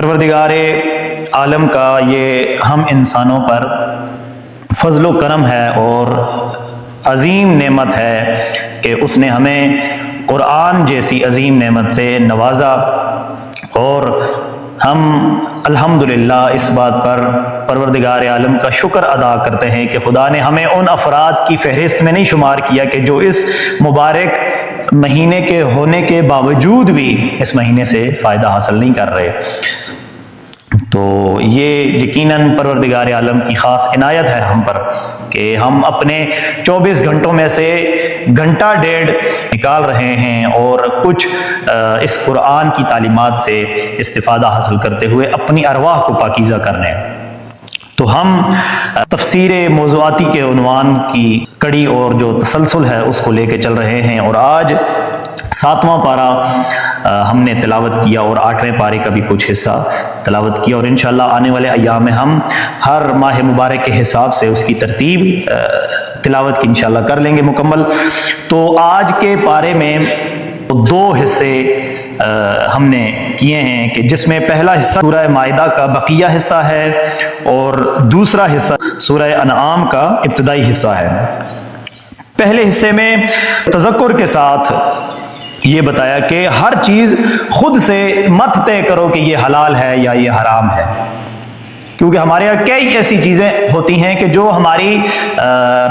پروردگار عالم کا یہ ہم انسانوں پر فضل و کرم ہے اور عظیم نعمت ہے کہ اس نے ہمیں قرآن جیسی عظیم نعمت سے نوازا، اور ہم الحمدللہ اس بات پر پروردگار عالم کا شکر ادا کرتے ہیں کہ خدا نے ہمیں ان افراد کی فہرست میں نہیں شمار کیا کہ جو اس مبارک مہینے کے ہونے کے باوجود بھی اس مہینے سے فائدہ حاصل نہیں کر رہے۔ تو یہ یقیناً پروردگار عالم کی خاص عنایت ہے ہم پر کہ ہم اپنے 24 گھنٹوں میں سے گھنٹہ ڈیڑھ نکال رہے ہیں اور کچھ اس قرآن کی تعلیمات سے استفادہ حاصل کرتے ہوئے اپنی ارواح کو پاکیزہ کرنے۔ تو ہم تفسیر موضوعاتی کے عنوان کی کڑی اور جو تسلسل ہے اس کو لے کے چل رہے ہیں، اور آج 7واں پارہ ہم نے تلاوت کیا اور 8ویں پارے کا بھی کچھ حصہ تلاوت کیا، اور انشاءاللہ آنے والے ایام میں ہم ہر ماہ مبارک کے حساب سے اس کی ترتیب تلاوت کی انشاءاللہ کر لیں گے مکمل۔ تو آج کے پارے میں 2 حصے ہم نے کیے ہیں کہ جس میں پہلا حصہ سورہ مائدہ کا بقیہ حصہ ہے اور دوسرا حصہ سورہ انعام کا ابتدائی حصہ ہے۔ پہلے حصے میں تذکر کے ساتھ یہ بتایا کہ ہر چیز خود سے مت طے کرو کہ یہ حلال ہے یا یہ حرام ہے، کیونکہ ہمارے یہاں کئی ایسی چیزیں ہوتی ہیں کہ جو ہماری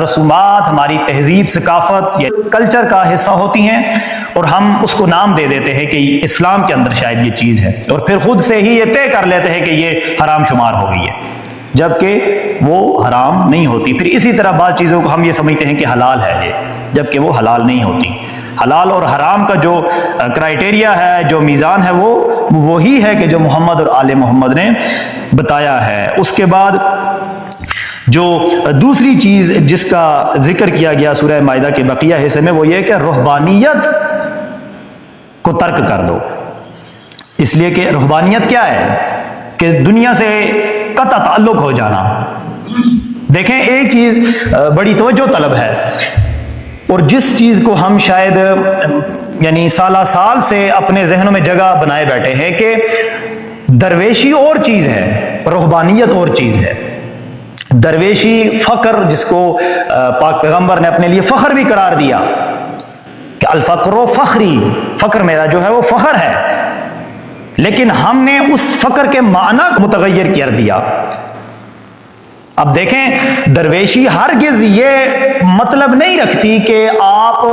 رسومات، ہماری تہذیب، ثقافت یا کلچر کا حصہ ہوتی ہیں، اور ہم اس کو نام دے دیتے ہیں کہ اسلام کے اندر شاید یہ چیز ہے، اور پھر خود سے ہی یہ طے کر لیتے ہیں کہ یہ حرام شمار ہو گئی ہے، جبکہ وہ حرام نہیں ہوتی۔ پھر اسی طرح بعض چیزوں کو ہم یہ سمجھتے ہیں کہ حلال ہے یہ، جبکہ وہ حلال نہیں ہوتی۔ حلال اور حرام کا جو کرائیٹیریا ہے، جو میزان ہے، وہ وہی ہے کہ جو محمد اور آل محمد نے بتایا ہے۔ اس کے بعد جو دوسری چیز جس کا ذکر کیا گیا سورہ مائدہ کے بقیہ حصے میں، وہ یہ کہ رہبانیت کو ترک کر دو، اس لیے کہ رہبانیت کیا ہے کہ دنیا سے قطع تعلق ہو جانا۔ دیکھیں، ایک چیز بڑی توجہ طلب ہے، اور جس چیز کو ہم شاید یعنی سالہ سال سے اپنے ذہنوں میں جگہ بنائے بیٹھے ہیں کہ درویشی اور چیز ہے، رہبانیت اور چیز ہے۔ درویشی فخر، جس کو پاک پیغمبر نے اپنے لیے فخر بھی قرار دیا کہ الفقر و فخری، فخر میرا جو ہے وہ فخر ہے، لیکن ہم نے اس فخر کے معنی کو متغیر کر دیا۔ اب دیکھیں، درویشی ہرگز یہ مطلب نہیں رکھتی کہ آپ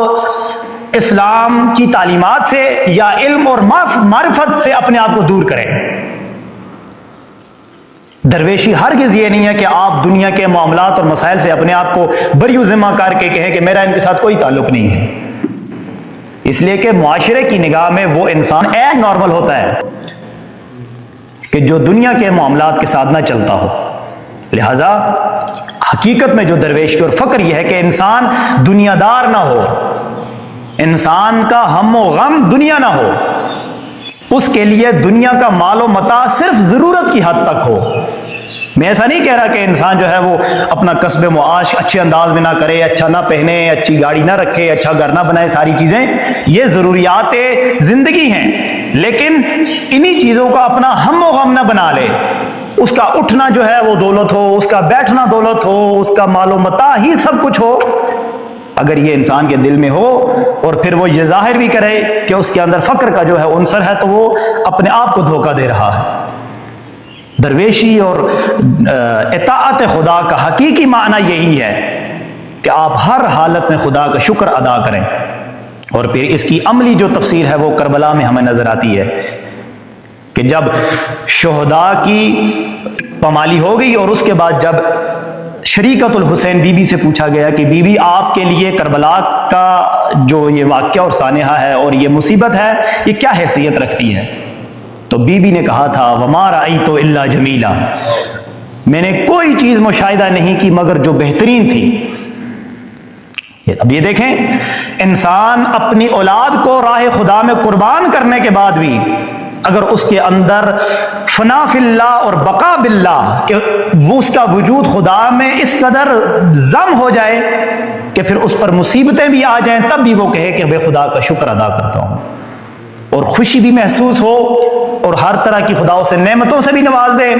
اسلام کی تعلیمات سے یا علم اور معرفت سے اپنے آپ کو دور کریں۔ درویشی ہرگز یہ نہیں ہے کہ آپ دنیا کے معاملات اور مسائل سے اپنے آپ کو بری ذمہ کر کے کہیں کہ میرا ان کے ساتھ کوئی تعلق نہیں ہے، اس لیے کہ معاشرے کی نگاہ میں وہ انسان ایب نارمل ہوتا ہے کہ جو دنیا کے معاملات کے ساتھ نہ چلتا ہو۔ لہذا حقیقت میں جو درویشی اور فقر یہ ہے کہ انسان دنیا دار نہ ہو، انسان کا ہم و غم دنیا نہ ہو، اس کے لیے دنیا کا مال و متاع صرف ضرورت کی حد تک ہو۔ میں ایسا نہیں کہہ رہا کہ انسان جو ہے وہ اپنا کسب معاش اچھے انداز میں نہ کرے، اچھا نہ پہنے، اچھی گاڑی نہ رکھے، اچھا گھر نہ بنائے، ساری چیزیں یہ ضروریات زندگی ہیں، لیکن انہی چیزوں کا اپنا ہم و غم نہ بنا لے۔ اس کا اٹھنا جو ہے وہ دولت ہو، اس کا بیٹھنا دولت ہو، اس کا مال و متاع ہی سب کچھ ہو۔ اگر یہ انسان کے دل میں ہو اور پھر وہ یہ ظاہر بھی کرے کہ اس کے اندر فقر کا جو ہے عنصر ہے، تو وہ اپنے آپ کو دھوکہ دے رہا ہے۔ درویشی اور اطاعت خدا کا حقیقی معنی یہی ہے کہ آپ ہر حالت میں خدا کا شکر ادا کریں، اور پھر اس کی عملی جو تفسیر ہے وہ کربلا میں ہمیں نظر آتی ہے کہ جب شہداء کی پامالی ہو گئی، اور اس کے بعد جب شریکت الحسین بی بی سے پوچھا گیا کہ بی بی آپ کے لیے کربلا کا جو یہ واقعہ اور سانحہ ہے اور یہ مصیبت ہے، یہ کیا حیثیت رکھتی ہے؟ تو بی بی نے کہا تھا وما رأیت الا جمیلا، میں نے کوئی چیز مشاہدہ نہیں کی مگر جو بہترین تھی۔ اب یہ دیکھیں، انسان اپنی اولاد کو راہ خدا میں قربان کرنے کے بعد بھی اگر اس کے اندر فنا فی اللہ اور بقا باللہ کہ وہ اس کا وجود خدا میں اس قدر ضم ہو جائے کہ پھر اس پر مصیبتیں بھی آ جائیں تب بھی وہ کہے کہ میں خدا کا شکر ادا کرتا ہوں، اور خوشی بھی محسوس ہو اور ہر طرح کی خدا اسے نعمتوں سے بھی نواز دے،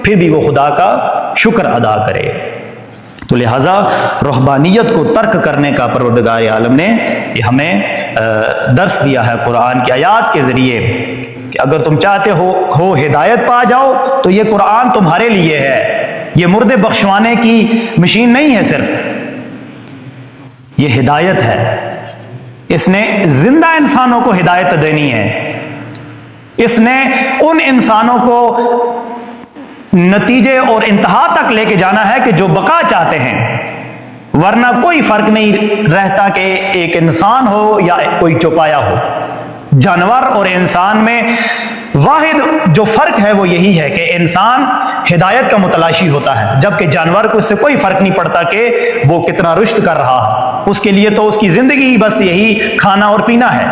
پھر بھی وہ خدا کا شکر ادا کرے۔ تو لہٰذا رہبانیت کو ترک کرنے کا پروردگار عالم نے یہ ہمیں درس دیا ہے قرآن کی آیات کے ذریعے کہ اگر تم چاہتے ہو ہدایت پا جاؤ تو یہ قرآن تمہارے لیے ہے۔ یہ مردے بخشوانے کی مشین نہیں ہے، صرف یہ ہدایت ہے۔ اس نے زندہ انسانوں کو ہدایت دینی ہے، اس نے ان انسانوں کو نتیجے اور انتہا تک لے کے جانا ہے کہ جو بقا چاہتے ہیں، ورنہ کوئی فرق نہیں رہتا کہ ایک انسان ہو یا کوئی چوپایا ہو۔ جانور اور انسان میں واحد جو فرق ہے وہ یہی ہے کہ انسان ہدایت کا متلاشی ہوتا ہے، جبکہ جانور کو اس سے کوئی فرق نہیں پڑتا کہ وہ کتنا رشد کر رہا ہے۔ اس کے لیے تو اس کی زندگی ہی بس یہی کھانا اور پینا ہے،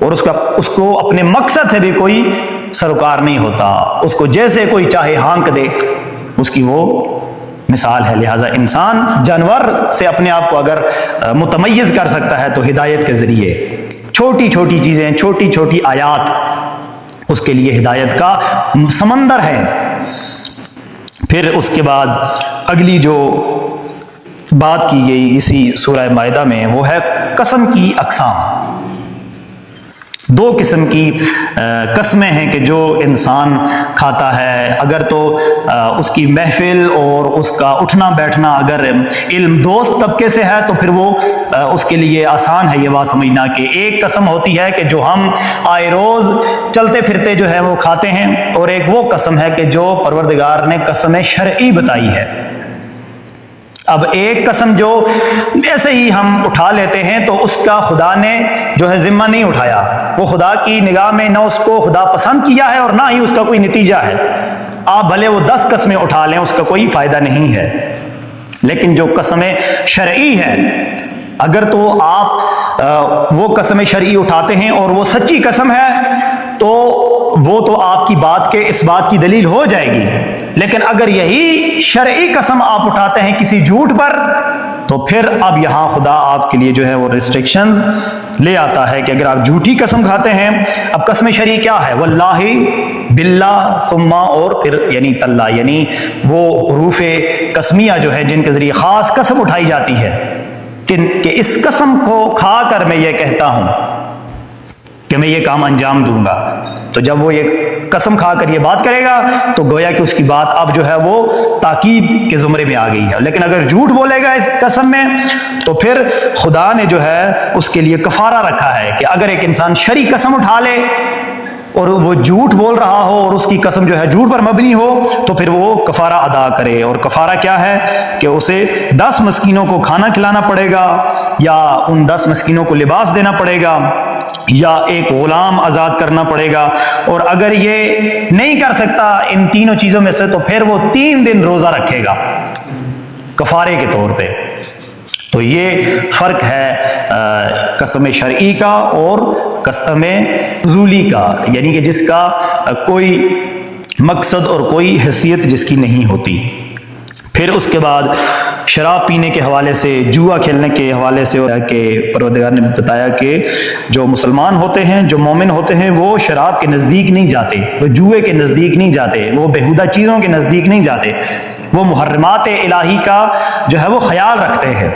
اور اس کو اپنے مقصد سے بھی کوئی سروکار نہیں ہوتا۔ اس کو جیسے کوئی چاہے ہانک دے، اس کی وہ مثال ہے۔ لہٰذا انسان جانور سے اپنے آپ کو اگر متمیز کر سکتا ہے تو ہدایت کے ذریعے چھوٹی چھوٹی چیزیں، چھوٹی چھوٹی آیات اس کے لیے ہدایت کا سمندر ہے۔ پھر اس کے بعد اگلی جو بات کی گئی اسی سورہ مائدہ میں وہ ہے قسم کی اقسام۔ دو قسم کی قسمیں ہیں کہ جو انسان کھاتا ہے، اگر تو اس کی محفل اور اس کا اٹھنا بیٹھنا اگر علم دوست طبقے سے ہے تو پھر وہ اس کے لیے آسان ہے یہ بات سمجھنا کہ ایک قسم ہوتی ہے کہ جو ہم آئے روز چلتے پھرتے جو ہے وہ کھاتے ہیں، اور ایک وہ قسم ہے کہ جو پروردگار نے قسم شرعی بتائی ہے۔ اب ایک قسم جو ایسے ہی ہم اٹھا لیتے ہیں تو اس کا خدا نے جو ہے ذمہ نہیں اٹھایا، وہ خدا کی نگاہ میں نہ اس کو خدا پسند کیا ہے اور نہ ہی اس کا کوئی نتیجہ ہے۔ آپ بھلے وہ 10 قسمیں اٹھا لیں، اس کا کوئی فائدہ نہیں ہے۔ لیکن جو قسم شرعی ہے، اگر تو آپ وہ قسم شرعی اٹھاتے ہیں اور وہ سچی قسم ہے تو وہ تو آپ کی بات کے اس بات کی دلیل ہو جائے گی۔ لیکن اگر یہی شرعی قسم آپ اٹھاتے ہیں کسی جھوٹ پر تو پھر اب یہاں خدا آپ کے لیے جو ہے وہ ریسٹرکشنز لے آتا ہے کہ اگر آپ جھوٹی قسم کھاتے ہیں، اب قسم شرعی کیا ہے؟ واللہ، باللہ، ثم اور پھر یعنی تاللہ، یعنی وہ حروف قسمیہ جو ہے جن کے ذریعے خاص قسم اٹھائی جاتی ہے کہ اس قسم کو کھا کر میں یہ کہتا ہوں کہ میں یہ کام انجام دوں گا۔ تو جب وہ یہ قسم کھا کر یہ بات کرے گا تو گویا کہ اس کی بات اب جو ہے وہ تاکید کے زمرے میں آ گئی ہے۔ لیکن اگر جھوٹ بولے گا اس قسم میں تو پھر خدا نے جو ہے اس کے لیے کفارہ رکھا ہے کہ اگر ایک انسان شرعی قسم اٹھا لے اور وہ جھوٹ بول رہا ہو اور اس کی قسم جو ہے جھوٹ پر مبنی ہو تو پھر وہ کفارہ ادا کرے۔ اور کفارہ کیا ہے کہ اسے 10 مسکینوں کو کھانا کھلانا پڑے گا، یا ان 10 مسکینوں کو لباس دینا پڑے گا، یا ایک غلام آزاد کرنا پڑے گا۔ اور اگر یہ نہیں کر سکتا ان تینوں چیزوں میں سے تو پھر وہ 3 دن روزہ رکھے گا کفارے کے طور پہ۔ تو یہ فرق ہے قسم شرعی کا اور قسم فضولی کا، یعنی کہ جس کا کوئی مقصد اور کوئی حیثیت جس کی نہیں ہوتی۔ پھر اس کے بعد شراب پینے کے حوالے سے، جوا کھیلنے کے حوالے سے کہ پروردگار نے بتایا کہ جو مسلمان ہوتے ہیں، جو مومن ہوتے ہیں، وہ شراب کے نزدیک نہیں جاتے، وہ جوئے کے نزدیک نہیں جاتے، وہ بیہودہ چیزوں کے نزدیک نہیں جاتے، وہ محرمات الہی کا جو ہے وہ خیال رکھتے ہیں۔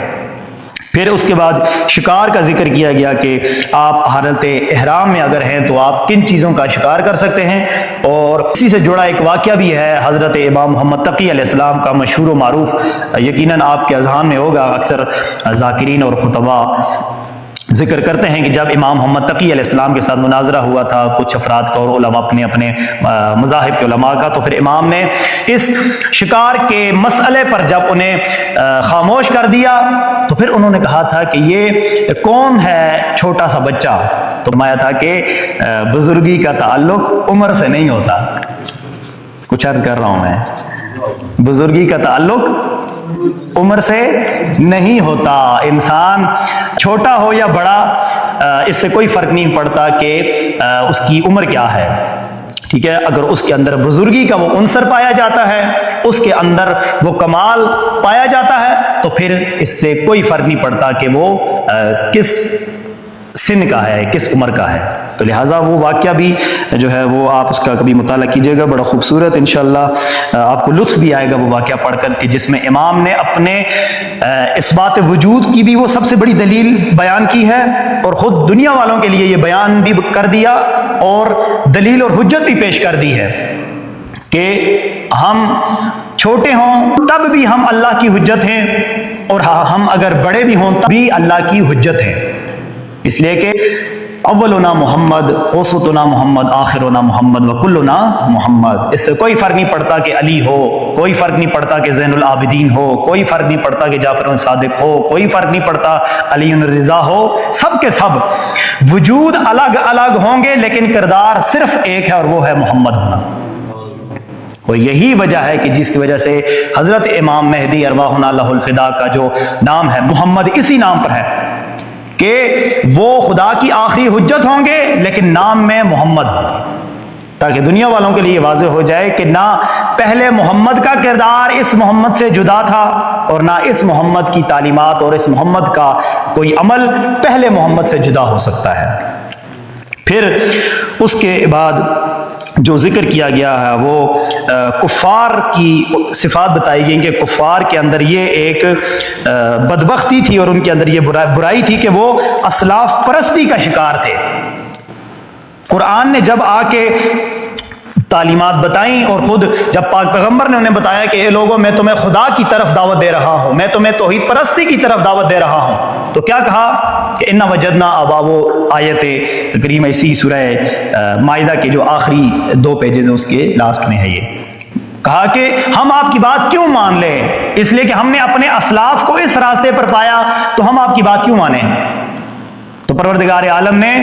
پھر اس کے بعد شکار کا ذکر کیا گیا کہ آپ حالت احرام میں اگر ہیں تو آپ کن چیزوں کا شکار کر سکتے ہیں، اور اسی سے جڑا ایک واقعہ بھی ہے حضرت امام محمد تقی علیہ السلام کا مشہور و معروف، یقیناً آپ کے اذہان میں ہوگا، اکثر ذاکرین اور خطباء ذکر کرتے ہیں کہ جب امام محمد تقی علیہ السلام کے ساتھ مناظرہ ہوا تھا کچھ افراد کا اور علماء اپنے مذاہب کے علماء کا، تو پھر امام نے اس شکار کے مسئلے پر جب انہیں خاموش کر دیا تو پھر انہوں نے کہا تھا کہ یہ کون ہے چھوٹا سا بچہ؟ تو فرمایا تھا کہ بزرگی کا تعلق عمر سے نہیں ہوتا۔ کچھ عرض کر رہا ہوں میں، بزرگی کا تعلق عمر سے نہیں ہوتا۔ انسان چھوٹا ہو یا بڑا اس سے کوئی فرق نہیں پڑتا کہ اس کی عمر کیا ہے، ٹھیک ہے؟ اگر اس کے اندر بزرگی کا وہ عنصر پایا جاتا ہے، اس کے اندر وہ کمال پایا جاتا ہے تو پھر اس سے کوئی فرق نہیں پڑتا کہ وہ کس سن کا ہے، کس عمر کا ہے۔ تو لہٰذا وہ واقعہ بھی جو ہے وہ آپ اس کا کبھی مطالعہ کیجیے گا، بڑا خوبصورت انشاءاللہ آپ کو لطف بھی آئے گا وہ واقعہ پڑھ کر، کہ جس میں امام نے اپنے اثبات وجود کی بھی وہ سب سے بڑی دلیل بیان کی ہے، اور خود دنیا والوں کے لیے یہ بیان بھی کر دیا اور دلیل اور حجت بھی پیش کر دی ہے کہ ہم چھوٹے ہوں تب بھی ہم اللہ کی حجت ہیں، اور ہم اگر بڑے بھی ہوں تب بھی اللہ کی حجت ہیں، اس لیے کہ اولنا محمد، اوسطنا محمد، آخرنا محمد، وکلنا محمد۔ اس سے کوئی فرق نہیں پڑتا کہ علی ہو، کوئی فرق نہیں پڑتا کہ زین العابدین ہو، کوئی فرق نہیں پڑتا کہ جعفر صادق ہو، کوئی فرق نہیں پڑتا علی الرضا ہو، سب کے سب وجود الگ الگ ہوں گے لیکن کردار صرف ایک ہے، اور وہ ہے محمد ہونا۔ اور یہی وجہ ہے کہ جس کی وجہ سے حضرت امام مہدی ارواحنا لہ الفدا کا جو نام ہے محمد اسی نام پر ہے کہ وہ خدا کی آخری حجت ہوں گے لیکن نام میں محمد ہوں گے، تاکہ دنیا والوں کے لیے یہ واضح ہو جائے کہ نہ پہلے محمد کا کردار اس محمد سے جدا تھا، اور نہ اس محمد کی تعلیمات اور اس محمد کا کوئی عمل پہلے محمد سے جدا ہو سکتا ہے۔ پھر اس کے بعد جو ذکر کیا گیا ہے وہ کفار کی صفات بتائی گئی کہ کفار کے اندر یہ ایک بدبختی تھی اور ان کے اندر یہ برائی تھی کہ وہ اسلاف پرستی کا شکار تھے۔ قرآن نے جب آ کے تعلیمات بتائیں اور خود جب پاک پیغمبر نے انہیں بتایا کہ اے لوگوں میں تمہیں خدا کی طرف دعوت دے رہا ہوں، میں تمہیں توحید پرستی کی طرف دعوت دے رہا ہوں، تو کیا کہا کہ انا وجدنا آباء، آیت کریمہ اسی سورہ مائدہ کے جو آخری 2 پیجز ہیں اس کے لاسٹ میں ہے، یہ کہا کہ ہم آپ کی بات کیوں مان لیں، اس لیے کہ ہم نے اپنے اسلاف کو اس راستے پر پایا تو ہم آپ کی بات کیوں مانیں۔ تو پروردگار عالم نے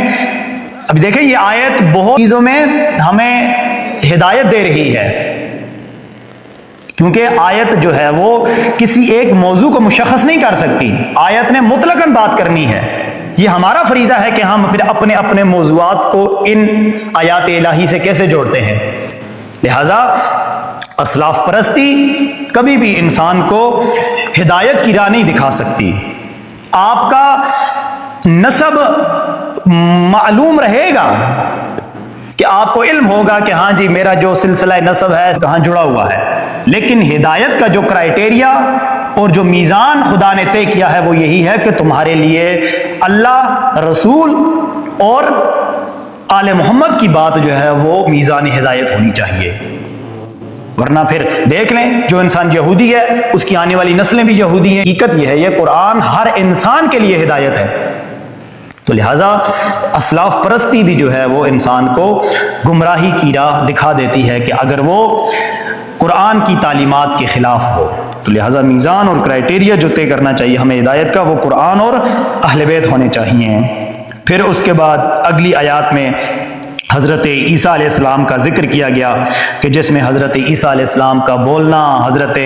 اب دیکھیں یہ آیت بہت چیزوں میں ہمیں ہدایت دے رہی ہے، کیونکہ آیت جو ہے وہ کسی ایک موضوع کو مشخص نہیں کر سکتی، آیت نے مطلقاً بات کرنی ہے۔ یہ ہمارا فریضہ ہے کہ ہم پھر اپنے اپنے موضوعات کو ان آیات الہی سے کیسے جوڑتے ہیں۔ لہذا اسلاف پرستی کبھی بھی انسان کو ہدایت کی راہ نہیں دکھا سکتی۔ آپ کا نسب معلوم رہے گا کہ آپ کو علم ہوگا کہ ہاں جی میرا جو سلسلہ نسب ہے کہاں جڑا ہوا ہے، لیکن ہدایت کا جو کرائیٹیریا اور جو میزان خدا نے طے کیا ہے وہ یہی ہے کہ تمہارے لیے اللہ، رسول اور آل محمد کی بات جو ہے وہ میزان ہدایت ہونی چاہیے، ورنہ پھر دیکھ لیں جو انسان یہودی ہے اس کی آنے والی نسلیں بھی یہودی ہیں۔ حقیقت یہ ہے یہ قرآن ہر انسان کے لیے ہدایت ہے، تو لہٰذا اسلاف پرستی بھی جو ہے وہ انسان کو گمراہی کی راہ دکھا دیتی ہے کہ اگر وہ قرآن کی تعلیمات کے خلاف ہو، تو لہٰذا میزان اور کرائیٹیریا جو طے کرنا چاہیے ہمیں ہدایت کا وہ قرآن اور اہل بیت ہونے چاہیے۔ پھر اس کے بعد اگلی آیات میں حضرت عیسیٰ علیہ السلام کا ذکر کیا گیا کہ جس میں حضرت عیسیٰ علیہ السلام کا بولنا، حضرت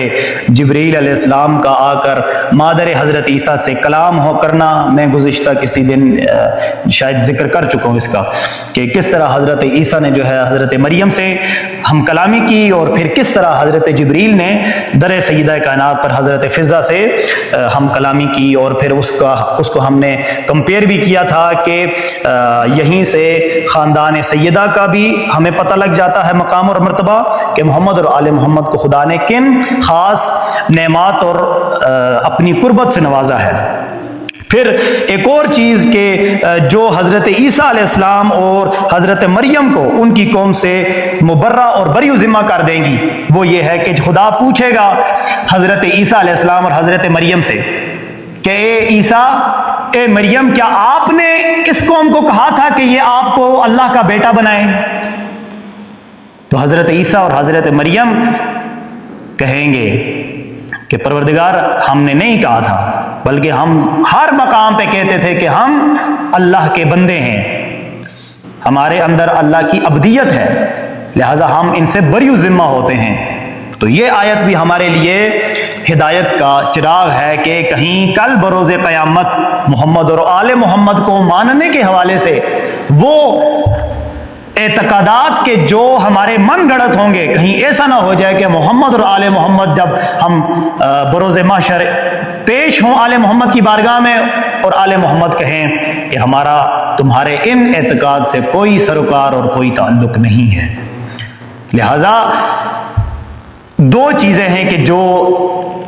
جبریل علیہ السلام کا آ کر مادر حضرت عیسیٰ سے کلام ہو کرنا، میں گزشتہ کسی دن شاید ذکر کر چکا ہوں اس کا کہ کس طرح حضرت عیسیٰ نے جو ہے حضرت مریم سے ہم کلامی کی، اور پھر کس طرح حضرت جبریل نے در سیدہ کائنات پر حضرت فضہ سے ہم کلامی کی، اور پھر اس کو ہم نے کمپیئر بھی کیا تھا کہ یہیں سے خاندان سیدہ کا بھی ہمیں پتہ لگ جاتا ہے مقام اور مرتبہ کہ محمد اور آل محمد کو خدا نے کن خاص نعمات اور اپنی قربت سے نوازا ہے۔ پھر ایک اور چیز کہ جو حضرت عیسیٰ علیہ السلام اور حضرت مریم کو ان کی قوم سے مبرہ اور بری ذمہ کر دیں گی، وہ یہ ہے کہ خدا پوچھے گا حضرت عیسیٰ علیہ السلام اور حضرت مریم سے کہ اے عیسیٰ، اے مریم، کیا آپ نے اس قوم کو کہا تھا کہ یہ آپ کو اللہ کا بیٹا بنائیں؟ تو حضرت عیسیٰ اور حضرت مریم کہیں گے کہ پروردگار ہم نے نہیں کہا تھا، بلکہ ہم ہر مقام پہ کہتے تھے کہ ہم اللہ کے بندے ہیں، ہمارے اندر اللہ کی عبدیت ہے، لہٰذا ہم ان سے بری ذمہ ہوتے ہیں۔ تو یہ آیت بھی ہمارے لیے ہدایت کا چراغ ہے کہ کہیں کل بروز قیامت محمد اور آل محمد کو ماننے کے حوالے سے وہ اعتقادات کے جو ہمارے من گڑت ہوں گے، کہیں ایسا نہ ہو جائے کہ محمد اور آل محمد جب ہم بروز محشر پیش ہوں آل محمد کی بارگاہ میں، اور آل محمد کہیں کہ ہمارا تمہارے ان اعتقاد سے کوئی سروکار اور کوئی تعلق نہیں ہے۔ لہذا دو چیزیں ہیں کہ جو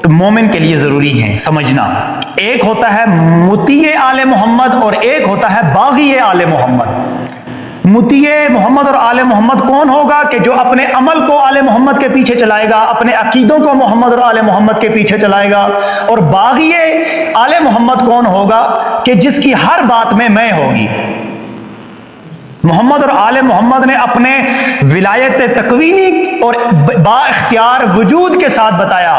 مومن کے لیے ضروری ہیں سمجھنا، ایک ہوتا ہے مطیع آل محمد اور ایک ہوتا ہے باغی آل محمد۔ مطیع محمد اور آل محمد کون ہوگا؟ کہ جو اپنے عمل کو آل محمد کے پیچھے چلائے گا، اپنے عقیدوں کو محمد اور آل محمد کے پیچھے چلائے گا۔ اور باغی آل محمد کون ہوگا؟ کہ جس کی ہر بات میں ہوگی۔ محمد اور آل محمد نے اپنے ولایت تکوینی اور با اختیار وجود کے ساتھ بتایا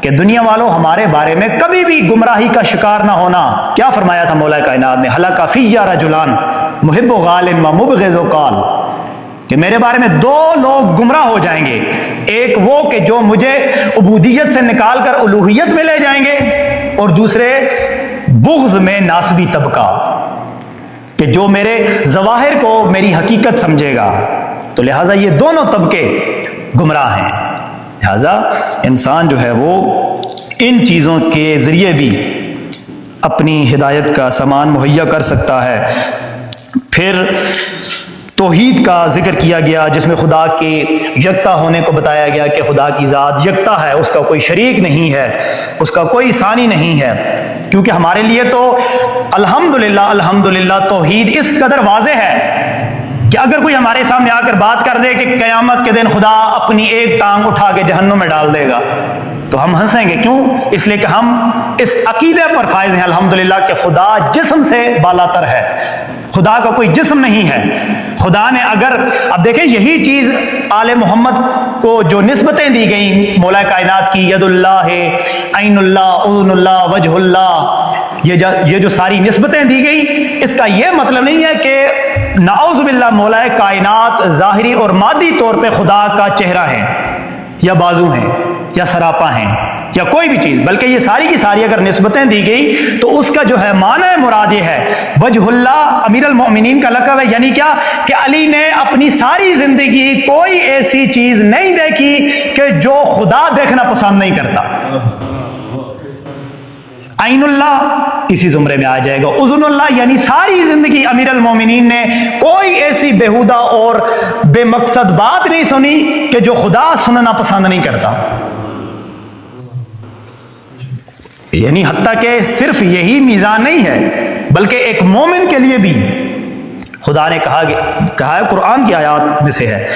کہ دنیا والوں ہمارے بارے میں کبھی بھی گمراہی کا شکار نہ ہونا۔ کیا فرمایا تھا مولا کائنات نے؟ ہلاک فی رجلان محب غال و مبغض قال، کہ میرے بارے میں دو لوگ گمراہ ہو جائیں گے، ایک وہ کہ جو مجھے عبودیت سے نکال کر الوہیت میں لے جائیں گے، اور دوسرے بغض میں ناسبی طبقہ، کہ جو میرے ظواہر کو میری حقیقت سمجھے گا۔ تو لہٰذا یہ دونوں طبقے گمراہ ہیں۔ لہٰذا انسان جو ہے وہ ان چیزوں کے ذریعے بھی اپنی ہدایت کا سامان مہیا کر سکتا ہے۔ پھر توحید کا ذکر کیا گیا، جس میں خدا کے یکتا ہونے کو بتایا گیا کہ خدا کی ذات یکتا ہے، اس کا کوئی شریک نہیں ہے، اس کا کوئی ثانی نہیں ہے۔ کیونکہ ہمارے لیے تو الحمدللہ توحید اس قدر واضح ہے کہ اگر کوئی ہمارے سامنے آ کر بات کر دے کہ قیامت کے دن خدا اپنی ایک ٹانگ اٹھا کے جہنم میں ڈال دے گا، تو ہم ہنسیں گے۔ کیوں؟ اس لیے کہ ہم اس عقیدے پر فائز ہیں الحمدللہ کہ خدا جسم سے بالاتر ہے، خدا کا کوئی جسم نہیں ہے۔ خدا نے اگر اب دیکھیں یہی چیز آل محمد کو جو نسبتیں دی گئیں مولا کائنات کی، ید اللہ، عین اللہ، اذن اللہ، وجہ اللہ، یہ جو ساری نسبتیں دی گئی، اس کا یہ مطلب نہیں ہے کہ نعوذ باللہ مولا کائنات ظاہری اور مادی طور پہ خدا کا چہرہ ہے یا بازو ہیں یا سراپا ہیں یا کوئی بھی چیز، بلکہ یہ ساری کی ساری اگر نسبتیں دی گئی تو اس کا جو ہے معنی مراد یہ ہے وجہ اللہ امیر المؤمنین کا لقب ہے۔ یعنی کیا؟ کہ علی نے اپنی ساری زندگی کوئی ایسی چیز نہیں دیکھی کہ جو خدا دیکھنا پسند نہیں کرتا۔ عین اللہ اسی زمرے میں آ جائے گا۔ اذن اللہ یعنی ساری زندگی امیر المومنین نے کوئی ایسی بیہودہ اور بے مقصد بات نہیں سنی کہ جو خدا سننا پسند نہیں کرتا۔ یعنی حتیٰ کہ صرف یہی میزان نہیں ہے، بلکہ ایک مومن کے لیے بھی خدا نے کہا ہے، قرآن کی آیات میں سے ہے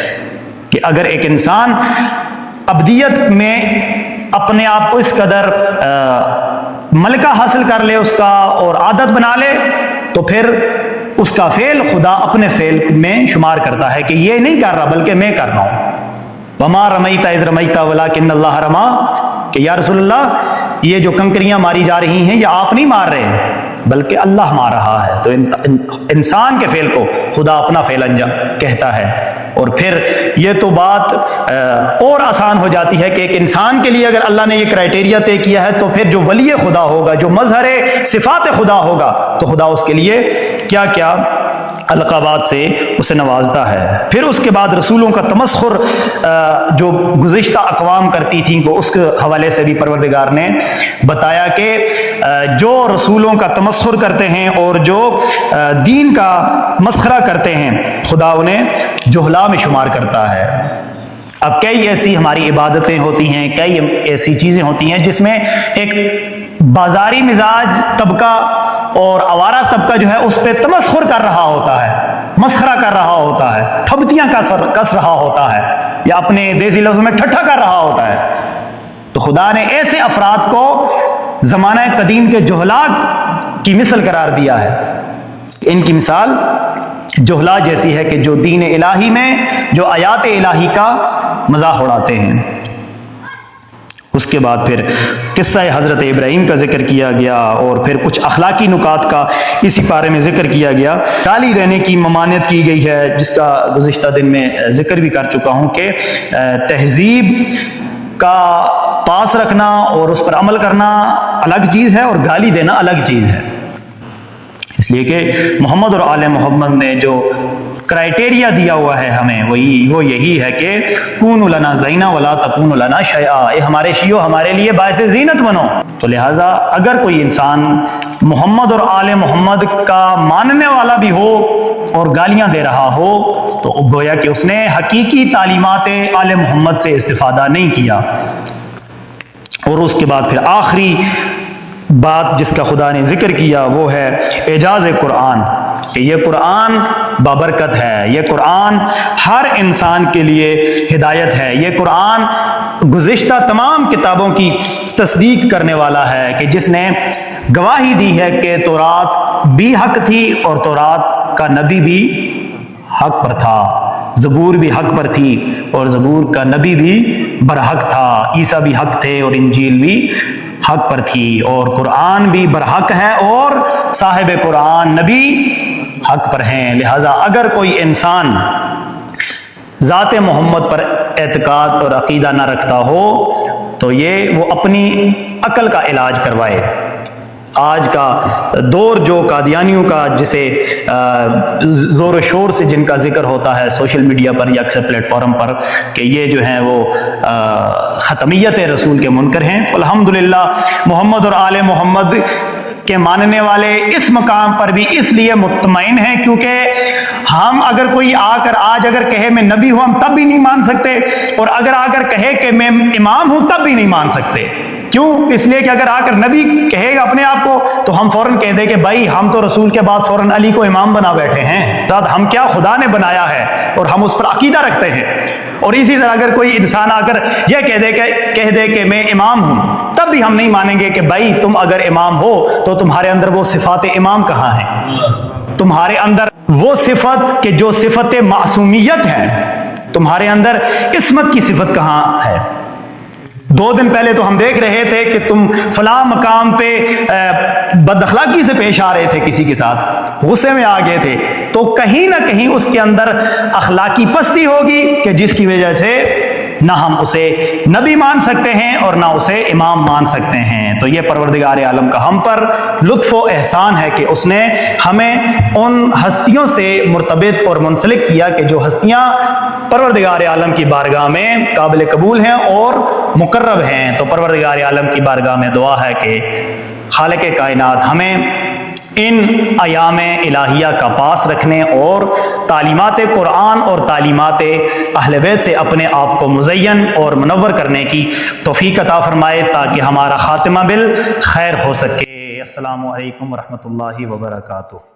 کہ اگر ایک انسان ابدیت میں اپنے آپ کو اس قدر ملکہ حاصل کر لے اس کا اور عادت بنا لے، تو پھر اس کا فعل خدا اپنے فعل میں شمار کرتا ہے کہ یہ نہیں کر رہا بلکہ میں کر رہا ہوں۔ وما رمیت اذ رمیت ولکن اللہ رما، کہ یا رسول اللہ یہ جو کنکریاں ماری جا رہی ہیں یہ آپ نہیں مار رہے بلکہ اللہ مار رہا ہے۔ تو انسان کے فعل کو خدا اپنا فعل انجام کہتا ہے۔ اور پھر یہ تو بات اور آسان ہو جاتی ہے کہ ایک انسان کے لیے اگر اللہ نے یہ کرائٹیریا طے کیا ہے تو پھر جو ولی خدا ہوگا، جو مظہر صفات خدا ہوگا، تو خدا اس کے لیے کیا کیا القابات سے اسے نوازتا ہے۔ پھر اس کے بعد رسولوں کا تمسخر جو گزشتہ اقوام کرتی تھیں، وہ اس کے حوالے سے بھی پروردگار نے بتایا کہ جو رسولوں کا تمسخر کرتے ہیں اور جو دین کا مسخرہ کرتے ہیں، خدا انہیں جہلا میں شمار کرتا ہے۔ اب کئی ایسی ہماری عبادتیں ہوتی ہیں، کئی ایسی چیزیں ہوتی ہیں جس میں ایک بازاری مزاج طبقہ اور آوارہ طبقہ جو ہے اس پہ تمسخر کر رہا ہوتا ہے، مسخرہ کر رہا ہوتا ہے، پھبتیاں کس رہا ہوتا ہے، یا اپنے دیسی لفظ میں ٹھٹھا کر رہا ہوتا ہے۔ تو خدا نے ایسے افراد کو زمانہ قدیم کے جہلا کی مثل قرار دیا ہے۔ ان کی مثال جہلا جیسی ہے کہ جو دین الہی میں جو آیات الہی کا مذاق اڑاتے ہیں۔ اس کے بعد پھر قصہ حضرت ابراہیم کا ذکر کیا گیا اور پھر کچھ اخلاقی نکات کا اسی پارے میں ذکر کیا گیا۔ گالی دینے کی ممانعت کی گئی ہے، جس کا گزشتہ دن میں ذکر بھی کر چکا ہوں کہ تہذیب کا پاس رکھنا اور اس پر عمل کرنا الگ چیز ہے اور گالی دینا الگ چیز ہے۔ اس لیے کہ محمد اور آل محمد نے جو کرائٹیریا دیا ہوا ہے ہمیں وہ یہی ہے کہ کونوا لنا زینا ولا تکونوا لنا شیئا، اے ہمارے شیعو ہمارے لیے باعث زینت بنو۔ تو لہٰذا اگر کوئی انسان محمد اور آل محمد کا ماننے والا بھی ہو اور گالیاں دے رہا ہو تو گویا کہ اس نے حقیقی تعلیمات آل محمد سے استفادہ نہیں کیا۔ اور اس کے بعد پھر آخری بات جس کا خدا نے ذکر کیا وہ ہے اعجاز قرآن، کہ یہ قرآن بابرکت ہے، یہ قرآن ہر انسان کے لیے ہدایت ہے، یہ قرآن گزشتہ تمام کتابوں کی تصدیق کرنے والا ہے، کہ جس نے گواہی دی ہے کہ تورات بھی حق تھی اور تورات کا نبی بھی حق پر تھا، زبور بھی حق پر تھی اور زبور کا نبی بھی برحق تھا، عیسیٰ بھی حق تھے اور انجیل بھی حق پر تھی، اور قرآن بھی برحق ہے اور صاحب قرآن نبی حق پر ہیں۔ لہٰذا اگر کوئی انسان ذات محمد پر اعتقاد اور عقیدہ نہ رکھتا ہو تو وہ اپنی عقل کا علاج کروائے۔ آج کا دور جو قادیانیوں کا جسے زور و شور سے جن کا ذکر ہوتا ہے سوشل میڈیا پر یا اکثر پلیٹ فارم پر کہ یہ جو ہیں وہ ختمیت رسول کے منکر ہیں، الحمدللہ محمد اور آل محمد کے ماننے والے اس مقام پر بھی اس لیے مطمئن ہیں کیونکہ ہم اگر کوئی آ کر آج اگر کہے میں نبی ہوں ہم تب بھی نہیں مان سکتے، اور اگر آ کر کہے کہ میں امام ہوں تب بھی نہیں مان سکتے۔ کیوں؟ اس لیے کہ اگر آ کر نبی کہے گا اپنے آپ کو تو ہم فوراً کہہ دیں کہ بھائی ہم تو رسول کے بعد فوراً علی کو امام بنا بیٹھے ہیں، ہم کیا خدا نے بنایا ہے اور ہم اس پر عقیدہ رکھتے ہیں۔ اور اسی طرح اگر کوئی انسان آ کر یہ کہہ دے کہ میں امام ہوں تب بھی ہم نہیں مانیں گے کہ بھائی تم اگر امام ہو تو تمہارے اندر وہ صفات امام کہاں ہیں، تمہارے اندر وہ صفت کہ جو صفت معصومیت ہے، تمہارے اندر عصمت کی صفت کہاں ہے؟ 2 دن پہلے تو ہم دیکھ رہے تھے کہ تم فلاں مقام پہ بد اخلاقی سے پیش آ رہے تھے، کسی کے ساتھ غصے میں آ گئے تھے، تو کہیں نہ کہیں اس کے اندر اخلاقی پستی ہوگی کہ جس کی وجہ سے نہ ہم اسے نبی مان سکتے ہیں اور نہ اسے امام مان سکتے ہیں۔ تو یہ پروردگار عالم کا ہم پر لطف و احسان ہے کہ اس نے ہمیں ان ہستیوں سے مرتبط اور منسلک کیا کہ جو ہستیاں پروردگار عالم کی بارگاہ میں قابل قبول ہیں اور مقرب ہیں۔ تو پروردگار عالم کی بارگاہ میں دعا ہے کہ خالق کائنات ہمیں ان ایام الہیہ کا پاس رکھنے اور تعلیمات قرآن اور تعلیمات اہل بیت سے اپنے آپ کو مزین اور منور کرنے کی توفیق عطا فرمائے تاکہ ہمارا خاتمہ بالخیر ہو سکے۔ السلام علیکم ورحمۃ اللہ وبرکاتہ۔